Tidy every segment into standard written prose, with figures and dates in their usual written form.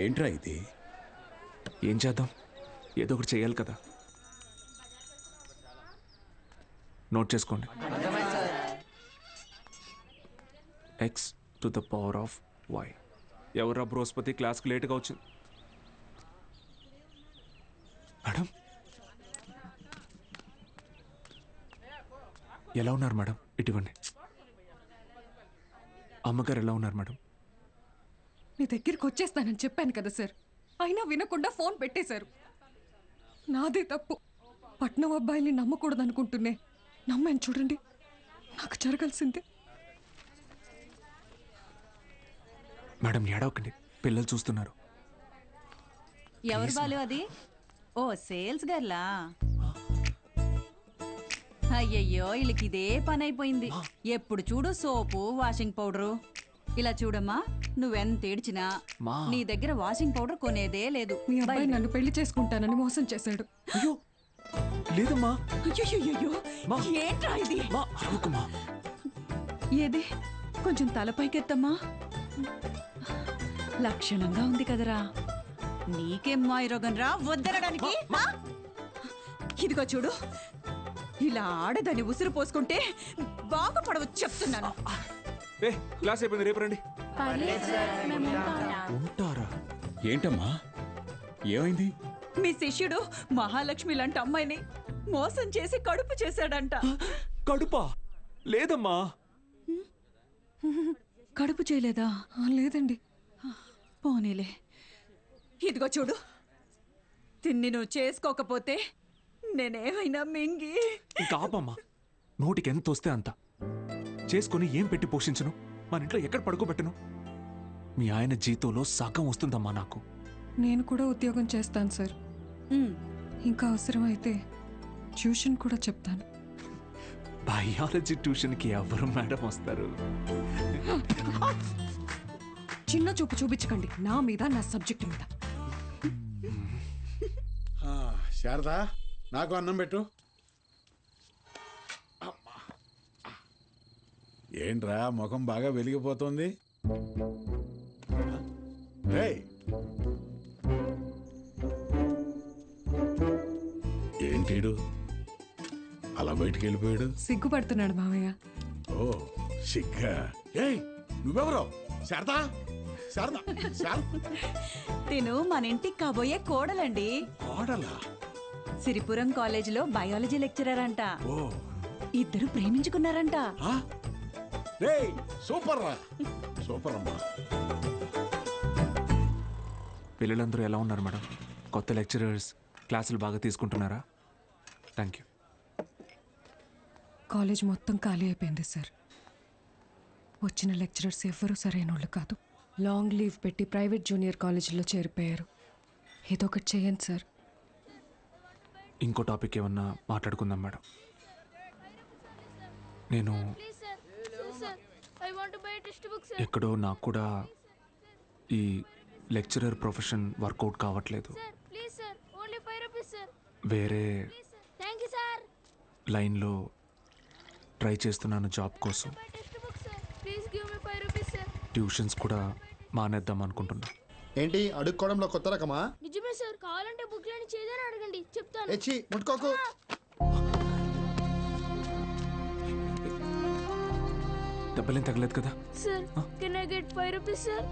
ఏంట్రా ఇది? ఏం చేద్దాం, ఏదో ఒకటి చేయాలి కదా. నోట్ చేసుకోండి. x⁴y. ఎవరా బృహస్పతి క్లాస్కి లేట్గా వచ్చింది? మేడం ఎలా ఉన్నారు మేడం? ఇటువంటి అమ్మగారు ఎలా ఉన్నారు మేడం? మీ దగ్గరికి వచ్చేస్తానని చెప్పాను కదా సార్, అయినా వినకుండా ఫోన్ పెట్టేశారు. నాదే తప్పు. పట్నం అబ్బాయిని నమ్మకూడదు అనుకుంటున్నే నమ్మాను. చూడండి, నాకు జరగాల్సిందే. మేడం ఏడవకండి, పిల్లలు చూస్తున్నారు. ఎవరు బాలు అది? ఓ సేల్స్ గర్లా? అయ్యయ్యో, వీళ్ళకి ఇదే పని అయిపోయింది. ఎప్పుడు చూడు సోపు, వాషింగ్ పౌడరు. ఇలా చూడమ్మా, నువ్వెంత ఏడ్చినా నీ దగ్గర వాషింగ్ పౌడర్ కొనేదే లేదు. మీ అబ్బాయి నన్ను పెళ్లి చేసుకుంటానని మోసం చేశాడు. అయ్యో లేదమ్మా. అయ్యో, ఏంట్రా ఇది? ఏది కొంచెం తలపైకెత్తమ్మా. లక్షణంగా ఉంది కదరా. నీకేం మాయరోగం రా వద్దనడానికి? ఇదిగో చూడు, ఇలా ఆడదని ఉసురు పోసుకుంటే బాగుపడవచ్చు చెప్తున్నాను. క్లాస్ అయిపోయింది, రేపు రండి. ఉంటారా? ఏంటమ్మా ఏమైంది? మీ శిష్యుడు మహాలక్ష్మి లాంటి అమ్మాయిని మోసం చేసి కడుపు చేశాడంట. కడుపా? లేదమ్మా. కడుపు చేయలేదా? లేదండి. పోనీలే. ఇదిగో చూడు, తిన్ని నువ్వు చేసుకోకపోతే నేనేమైనా మింగి. ఇంకా ఆపమ్మా. నోటికి ఎంత వస్తే అంత చేసుకుని ఏం పెట్టి పోషించను? మన ఇంట్లో ఎక్కడ పడుకోబెట్టను? మీ ఆయన జీతంలో సగం వస్తుందమ్మా నాకు. నేను కూడా ఉద్యోగం చేస్తాను సార్. ఇంకా అవసరమైతే ట్యూషన్ కూడా చెప్తాను. బయాలజీ ట్యూషన్కి ఎవరు మేడం వస్తారు? చిన్న చూపు చూపించకండి నా మీద, నా సబ్జెక్ట్ మీద. శారదా, నాకు అన్నం పెట్టు. ఏంట్రా ముఖం బాగా వెలిగిపోతుంది? ఏంటీడు అలా బయటికి వెళ్ళిపోయాడు? సిగ్గుపడుతున్నాడు మావయ్య. ఓ సిగ్గా? ఏయ్ నువ్వెవరో? శారదా, శారదా, తిను మన ఇంటికి కాబోయే కోడలండి. కోడలా? సిరిపురం కాలేజీలో బయాలజీ లెక్చరర్ అంట. ఓ, ఇద్దరు ప్రేమించుకున్నారంట. సూపర్ రా, సూపర్ అమ్మా. పిల్లలందరూ ఎలా ఉన్నారు మేడం? కొత్త లెక్చరర్స్ క్లాసులు బాగా తీసుకుంటున్నారా? Thank you. కాలేజ్ మొత్తం ఖాళీ అయిపోయింది సార్. వచ్చిన లెక్చరర్స్ ఎవ్వరూ సరైన వాళ్ళు కాదు. లాంగ్ లీవ్ పెట్టి ప్రైవేట్ జూనియర్ కాలేజీలో చేరిపోయారు. ఏదో ఒకటి చేయండి సార్. ఇంకో టాపిక్ ఏమన్నా మాట్లాడుకుందాం మేడం. నేను ఎక్కడో నాకు కూడా ఈ లెక్చరర్ ప్రొఫెషన్ వర్కౌట్ కావట్లేదు. వేరే లైన్లో ట్రై చేస్తున్నాను జాబ్ కోసం. ట్యూషన్స్ కూడా మానేద్దాం అనుకుంటున్నా. ఏంటి అడుక్కోవడంలో కొత్త రకమా? నిజమే సార్, కావాలంటే బుక్ లేని చేదని అడగండి, చెప్తాను. ఎచ్చి ముట్టుకోకు. దెబ్బలేం తగలేదు కదా? Sir can I get 5 rupees sir?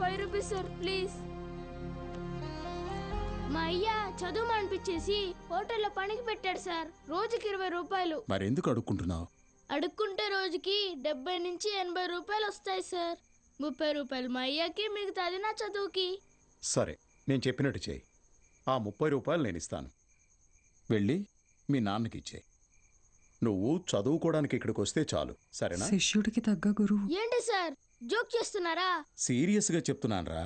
5 rupees sir please. మా అయ్య చదువు మానిపించేసి హోటల్లో పనికి పెట్టాడు సార్. రోజుకి 20 రూపాయలు. మరెందుకు అడుక్కుంటున్నావు? అడుక్కుంటే రోజుకి 70 నుంచి 80 రూపాయలు వస్తాయి సార్. 30 రూపాయలు మా అయ్యకి, మిగతాది నా చదువుకి. సరే, నేను చెప్పినట్టు చేయి. ఆ 30 రూపాయలు నేను ఇస్తాను. వెళ్ళి మీ నాన్నకి ఇచ్చేయి. నువ్వు చదువుకోవడానికి ఇక్కడికి వస్తే చాలు, సరేనా? శిష్యుడికి తగ్గ గురువు. ఏంటి సార్ జోక్ చేస్తున్నారా? సీరియస్గా చెప్తున్నానురా.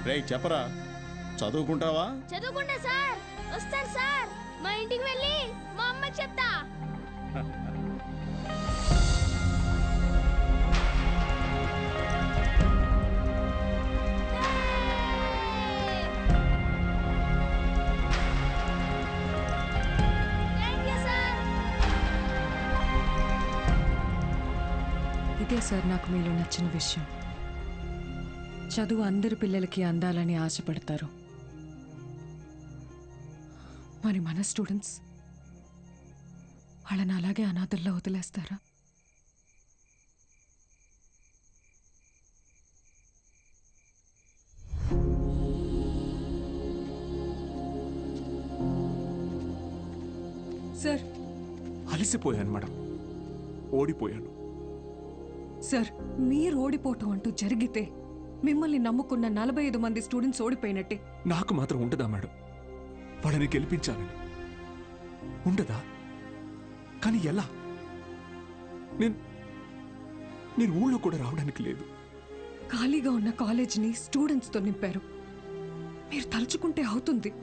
రేయ్ చెప్పరా, చదువుకుంటావా? చదువుకుంటా సార్. వస్తాను సార్. మా ఇంటికి వెళ్ళి మా అమ్మకి చెప్తా. ఇదే సార్ నాకు మీలో నచ్చిన విషయం. చదువు అందరి పిల్లలకి అందాలని ఆశపడతారు. మరి మన స్టూడెంట్స్ వాళ్ళని అలాగే అనాథల్లో వదిలేస్తారా? సార్ అలసిపోయాను మేడం, ఓడిపోయాను. సార్, మీరు ఓడిపోవటం అంటూ జరిగితే మిమ్మల్ని నమ్ముకున్న 45 మంది స్టూడెంట్స్ ఓడిపోయినట్టే. నాకు మాత్రం ఉండదా మేడం వాళ్ళని గెలిపించాలని? ఉండదా? కానీ ఎలా? నేను ఊళ్ళో కూడా రావడానికి లేదు. ఖాళీగా ఉన్న కాలేజీని స్టూడెంట్స్తో నింపారు. మీరు తలుచుకుంటే అవుతుంది.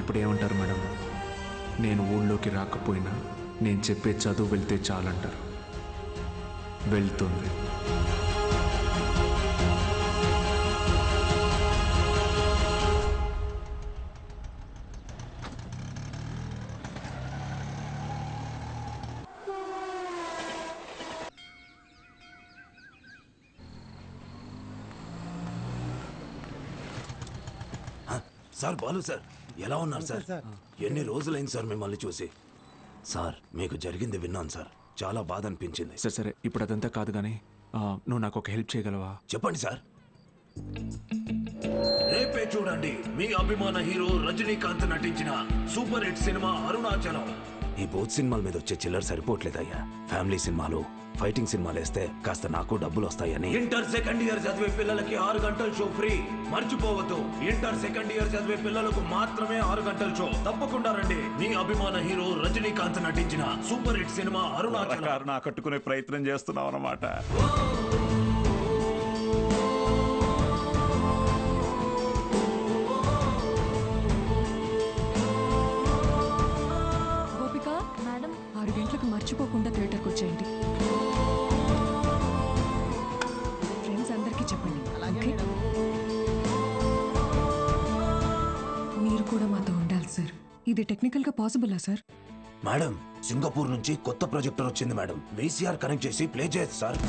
ఇప్పుడేమంటారు మేడం? నేను ఊళ్ళోకి రాకపోయినా నేను చెప్పే చదువు వెళ్తే చాలంటారు. వెళ్తుంది. సార్, బాలు సార్, ఎలా ఉన్నారు సార్? ఎన్ని రోజులైంది సార్ మిమ్మల్ని చూసి. సార్, మీకు జరిగింది విన్నాను సార్, చాలా బాధ అనిపించింది. సరే సరే, ఇప్పుడు అదంతా కాదు కానీ నువ్వు నాకు ఒక హెల్ప్ చేయగలవా? చెప్పండి సార్. రేపే చూడండి మీ అభిమాన హీరో రజనీకాంత్ నటించిన సూపర్ హిట్ సినిమా అరుణాచలం. ఈ బోత్ సినిమాల మీద వచ్చే చిల్లర సరిపోవట్లేదయ్యా. ఫ్యామిలీ సినిమాలు, ఫైటింగ్ సినిమాలు వేస్తే కాస్త నాకు డబ్బులు వస్తాయని. ఇంటర్ సెకండ్ ఇయర్ చదివే పిల్లలకి 6 గంటల షో ఫ్రీ. మర్చిపోవద్దు, ఇంటర్ సెకండ్ ఇయర్ చదివే పిల్లలకు మాత్రమే 6 గంటల షో. తప్పకుండా రండి. మీ అభిమాన హీరో రజనీకాంత్ నటించిన సూపర్ హిట్ సినిమా అరుణాచలం. కట్టుకునే ప్రయత్నం చేస్తున్నావు అన్నమాట. గోపిక మేడం, 6 గంటలకు మర్చిపోకుండా థియేటర్కి వచ్చేయండి. ఫ్రెండ్స్ అందరికీ చెప్పండి. ఓకే? మీరు కూడా మాతో ఉండాలి సార్. ఇది టెక్నికల్గా పాసిబులా సార్? మేడం, సింగపూర్ నుంచి కొత్త ప్రొజెక్టర్ వచ్చింది మేడం. VCR కనెక్ట్ చేసి ప్లే చేయొచ్చు సార్.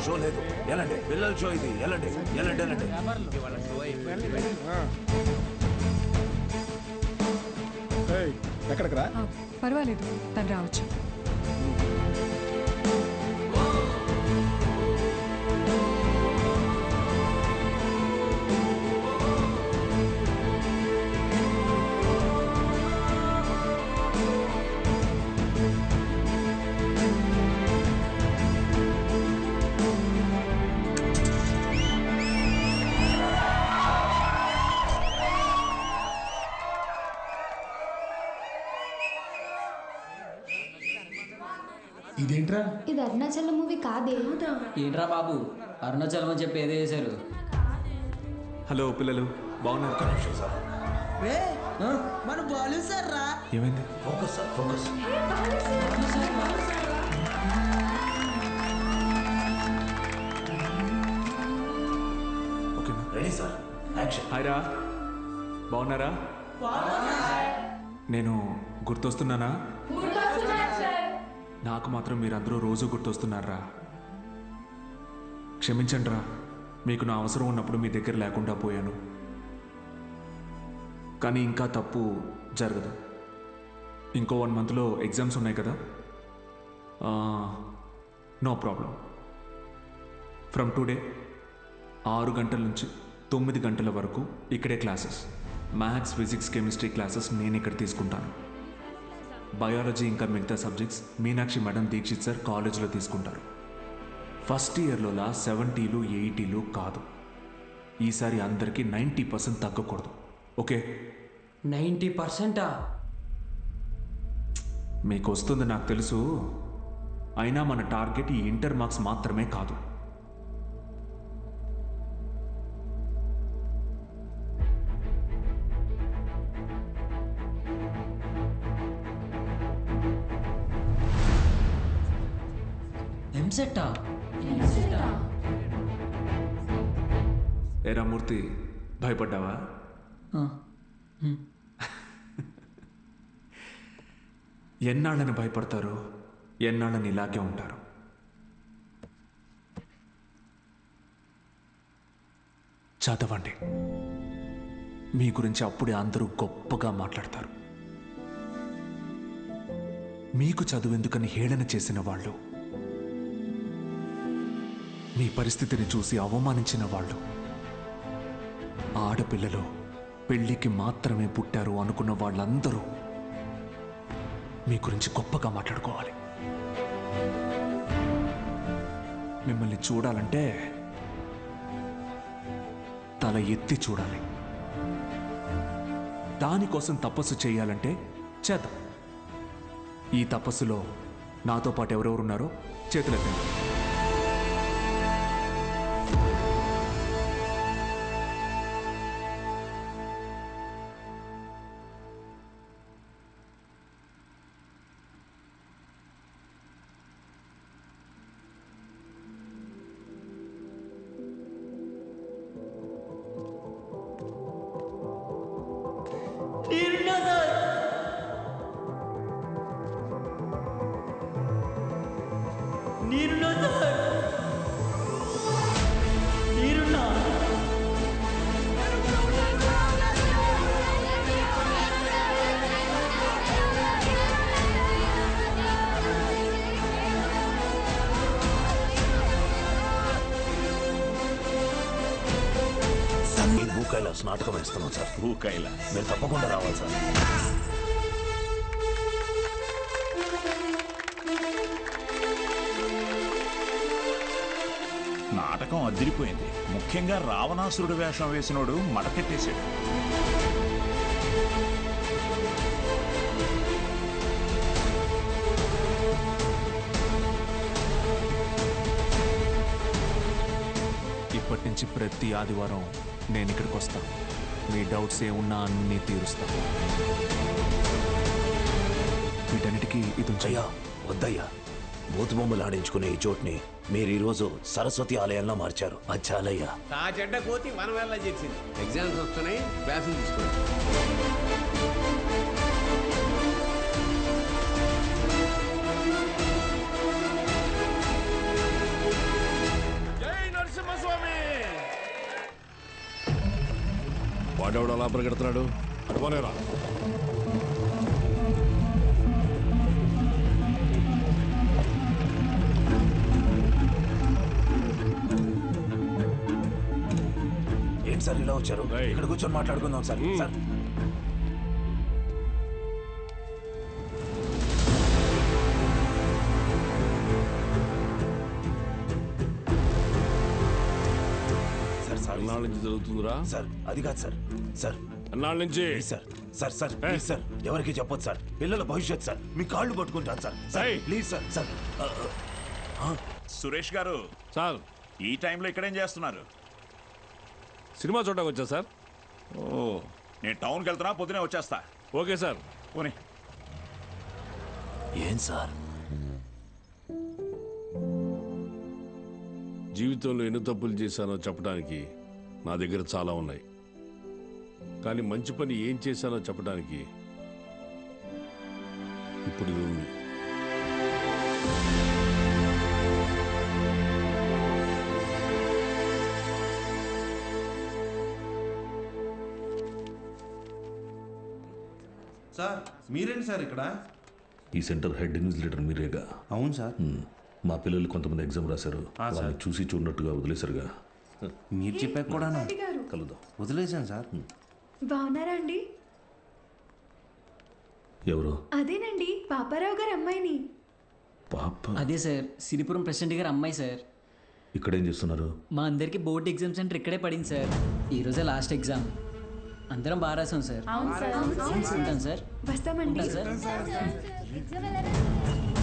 షో లేదు, ఎలాంటి పిల్లల షో ఇది. ఎలాంటి ఎలాంటి ఎలాంటి ఎక్కడికి రా? పర్వాలేదు, తను రావచ్చు. ఇదేంట్రా? ఇది అరుణాచలం మూవీ కాదే. ఏంట్రా బాబు, అరుణాచలం అని చెప్పి ఏదో చేశారు. హలో పిల్లలు, బాగున్నారు? మన బాలు సార్ రా. ఏమైంది? Focus sir, focus. ఓకేనా? Ready sir, action. హాయ్ రా, బాగున్నారా? నేను గుర్తొస్తున్నానా? నాకు మాత్రం మీరందరూ రోజు గుర్తొస్తున్నారా? క్షమించండి రా, మీకు నా అవసరం ఉన్నప్పుడు మీ దగ్గర లేకుండా పోయాను. కానీ ఇంకా తప్పు జరగదు. ఇంకో 1 మంత్లో ఎగ్జామ్స్ ఉన్నాయి కదా. No problem. ఫ్రమ్ టుడే 6 గంటల నుంచి 9 గంటల వరకు ఇక్కడే classes. Maths, physics, chemistry classes నేను ఇక్కడ తీసుకుంటాను. బయాలజీ ఇంకా మిగతా subjects Meenakshi madam, Dikshit sir కాలేజీలో తీసుకుంటారు. ఫస్ట్ ఇయర్లోలా 70లు 80లు కాదు. ఈసారి అందరికీ 90% తగ్గకూడదు. ఓకే? 90%? మీకు వస్తుంది నాకు తెలుసు. అయినా మన టార్గెట్ ఈ ఇంటర్ మార్క్స్ మాత్రమే కాదు. ఎంసెట్టా? ఏరా మూర్తి, భయపడ్డావా? ఎన్నాళ్ళని భయపడతారు, ఎన్నాళ్ళని ఇలాగే ఉంటారు. చదవండి. మీ గురించి అప్పుడే అందరూ గొప్పగా మాట్లాడతారు. మీకు చదువెందుకని హేళన చేసిన వాళ్ళు, మీ పరిస్థితిని చూసి అవమానించిన వాళ్ళు, ఆడపిల్లలు పెళ్లికి మాత్రమే పుట్టారు అనుకున్న వాళ్ళందరూ మీ గురించి గొప్పగా మాట్లాడుకోవాలి. మిమ్మల్ని చూడాలంటే తల ఎత్తి చూడాలి. దానికోసం తపస్సు చేయాలంటే చేద్దాం. ఈ తపస్సులో నాతో పాటు ఎవరెవరున్నారో చేతులెత్తండి. భూకైలాస్ నాటకం వేస్తున్నాం సార్. భూకైలాస్ మీరు తప్పకుండా రావాలి సార్. నాటకం అదిరిపోయింది. ముఖ్యంగా రావణాసురుడు వేషం వేసినోడు మడకెట్టేశాడు. ఇప్పటి నుంచి ప్రతి ఆదివారం నేను ఇక్కడికి వస్తాను. మీ డౌట్స్ ఏమున్నా అన్నీ తీరుస్తాను. వీటన్నిటికీ ఇది అయ్యా వద్దయ్యా, బూత్ బొమ్మలు ఆడించుకునే ఈ చోటుని మీరు ఈరోజు సరస్వతి ఆలయంలో మార్చారు. అది చాలయ్యా. ఆ చెడ్డ కోతి మన వల్ల చేసింది. ఎగ్జామ్స్ వస్తున్నాయి, క్లాసులు తీసుకోండి. వాడెవడు అలా పరిగెడుతున్నాడు? అడుకోలేరా? ఏంటి సార్ ఇలా వచ్చారు? ఇక్కడ కూర్చొని మాట్లాడుకుందాం సార్. సార్ ఎన్నాళ్ళ నుంచి జరుగుతుందిరా? సార్ అది కాదు సార్. సార్ ఎన్నాళ్ళ నుంచి? Sir sir sir please sir, ఎవరికి చెప్పొద్దు సార్. పిల్లల భవిష్యత్ సార్. మీ కాళ్ళు పట్టుకుంటాను sir. Sir please sir. Sir Suresh గారు సార్, ఈ టైంలో ఇక్కడేం చేస్తున్నారు? సినిమా చూడడానికి వచ్చా సార్. ఓ, నేను టౌన్కి వెళ్తున్నా, పొద్దునే వచ్చేస్తా. Okay sir. పోనీ. ఏం సార్? జీవితంలో ఎన్ని తప్పులు చేశానో చెప్పడానికి నా దగ్గర చాలా ఉన్నాయి. కానీ మంచి పని ఏం చేశానో చెప్పడానికి ఇప్పుడు ఇది ఉంది. సార్ మీరేంటి సార్ ఇక్కడ? ఈ సెంటర్ హెడ్ ఇన్విజిలేటర్ మీరేగా? అవును సార్. మా పిల్లలు కొంతమంది ఎగ్జామ్ రాశారు. వాళ్ళని చూసి చూడనట్టుగా వదిలేశారుగా. మీరు చెప్పాక కూడా కలుద్దాం. వదిలేశాను సార్. బాగున్నారా అండి? ఎవరు? అదేనండి పాపారావు గారు అమ్మాయిని. పాప? అదే సార్, సిరిపురం ప్రెసిడెంట్ గారు అమ్మాయి సార్. ఇక్కడేం చేస్తున్నారు? మా అందరికి బోర్డ్ ఎగ్జామ్ సెంటర్ ఇక్కడే పడింది సార్. ఈరోజే లాస్ట్ ఎగ్జామ్. అందరం బాగా రాసాం సార్. అవును సార్. ఉంటాను సార్. వస్తామండి. ఉంటాను సార్.